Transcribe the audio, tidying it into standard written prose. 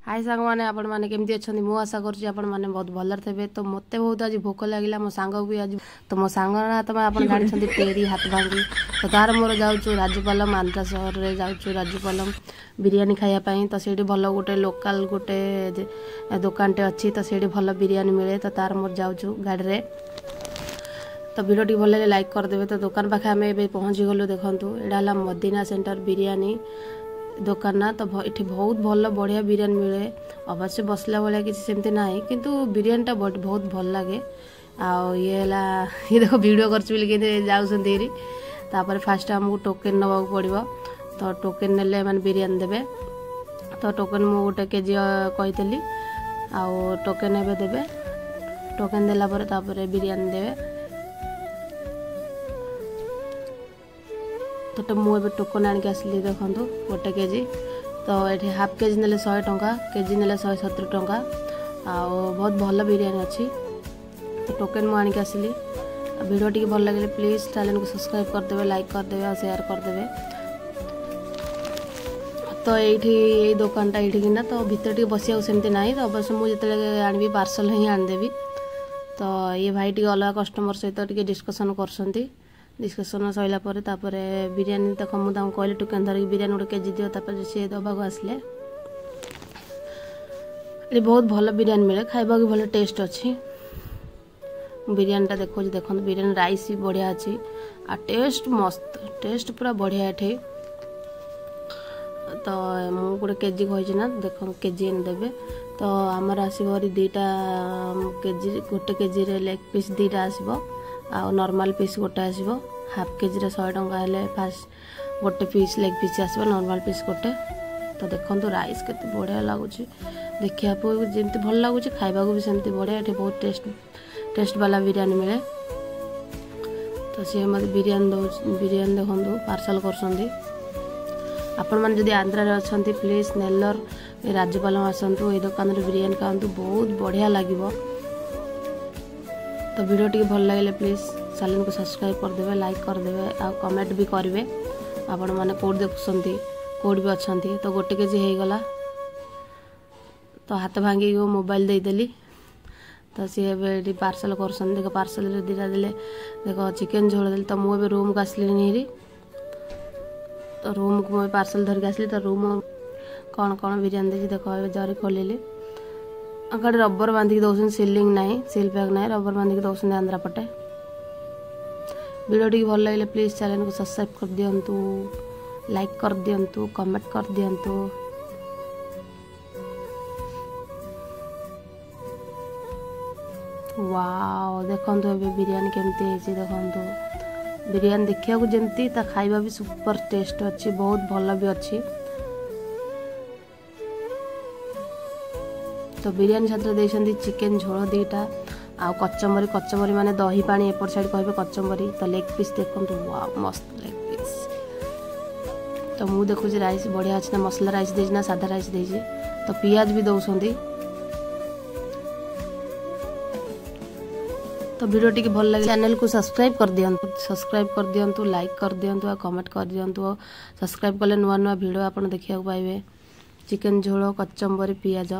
हाय सांग मैंने आपण मैंने केमती अच्छा मुझे आशा करुँच आपण मैंने बहुत भलर थे। तो मत बहुत आज भोक लगे मो सांग भी आज तो मो सांग ना तुम आप जानते टेरी हाथ भांगी तो तार मोर जाऊँ राजपालम आंध्रा सहर में जाऊँ राजपालम बिरियानी खायापाई। तो से भल गोटे लोकाल गोटे दुकानटे अच्छी तो से भल बिरियानी मिले तो तार मोर जाऊँ गाड़ी में। तो वीडियो टी भल लगे लाइक करदे। तो दुकान पाखे आम ए पहुँची गलु देखूँ यहाँ मदीना सेंटर बिरियानी दुकान ना। तो ये बहुत भल बढ़िया बिरियानी मिले अवश्य बसला भाया किसी सेमती ना किंतु बिरियानी टा बहुत भल लगे। ये देखो वीडियो कर जाऊँगी फास्ट आमको टोकेन नवा पड़ो। तो टोकेन ने मैंने बिरियानी देवे। तो टोकेन मु गोटे केजी कही आउ टोकेन एवं देवे। टोकेन देलापर बिरियानी देवे। तो मुझे टोकन आणिक आसली देखूँ गोटे केजी। तो ये हाफ केजी ने 100 टंका केजी ने 170 टंका आउ बहुत भल बिरियानी अच्छी। तो टोकेन मुझे आणिक आसली। वीडियो टी भल लगे प्लीज चैनल को सब्सक्राइब करदे लाइक करदे और शेयर करदे। तो ये दुकानटा ये ना तो भितर टी बसिया सेमती ना तो अवश्य मुझे आनी पार्सल ही आनीदेवी। तो ये भाई टी अलग कस्टमर सहित डिस्कसन कर डिस्कसन सरला बिरियानी तक मुझे कहली टोकेन धरिक बिरियानी गोटे केजी दियो सी दबाक आसले। ये बहुत भल बिरियानी मिले खाइबा भी भल टेस्ट अच्छी। बिरियानी देखो देखो बिरियानी राइस भी बढ़िया अच्छी आ टेस्ट मस्त टेस्ट पूरा बढ़िया ये। तो मु गोटे केजी कही ना देख केजी देवे। तो आमर आसरी दीटा केजी गोटे केजी लेग पीस दीटा आसो आ नॉर्मल पीस गोटे आसो। हाफ केजी 100 टंका हेले फास्ट गोटे पीस लेग पीस आसो नॉर्मल पीस गोटे। तो देखो राइस केते बढ़िया लगुच देखा जमी भल लगुच खाइबा भी सेमती बढ़िया ये बहुत टेस्ट वाला बिरियानी मिले। तो सी मत बिरियानी देखो पार्सल कर आपण मैंने जदि आंध्रा अच्छा प्लीज नेल्लोर राजपालम आसतु ये दुकान बिरियानी खातु बहुत बढ़िया लगे। तो वीडियो टी भल लगे प्लीज चैनल को सब्सक्राइब करदे लाइक करदे आ कमेंट भी करेंगे आपण मैंने कौट देखुंत कौट भी अच्छा। तो गोटे केजी हो गला। तो हाथ भांगी मोबाइल देदेली। तो सी पार्सल कर देख पार्सल दीटा दे देख चिकेन झोल देली। तो मुझे रूम को आसली नहीं तो रूम को मुझे पार्सल धरिक आसली। तो रूम कौन कौन बिरियानी देखी देख जरी खोलिली अगर रबर बांधिक दौरान सिलिंग ना सिल पैक ना रबर बांधिक दौरान आंध्रा पटे। वीडियो टी भल लगे प्लीज चैनल को सब्सक्राइब कर दिंतु लाइक कर दिंतु कमेंट कर दिंतु। वाओ देखो बिरियानी केमती देखो बिरियानी देखा जमती खाइबा भी सुपर टेस्ट अच्छी बहुत भल भी अच्छी। तो बिरियानी छात्र देते चिकेन झोल दीटा आ कचम्बरी माने दही पानी एपट साइड कहे कचम्बरी। तो लेग पीस देखो वाव मस्त लेग पीस। तो मु देखुँ राइस बढ़िया अच्छी ना मसला राइस दे ना सादा राइस दे। तो पियाज भी दौरान। तो वीडियो टी भल लगे चैनल को सब्सक्राइब कर दिंतु लाइक कर दिंतु आ कमेंट कर दिंतु। सब्सक्राइब कले नुआ नुआ वीडियो आप देखा पाइबे। चिकेन झोल कचम्बरी पियाज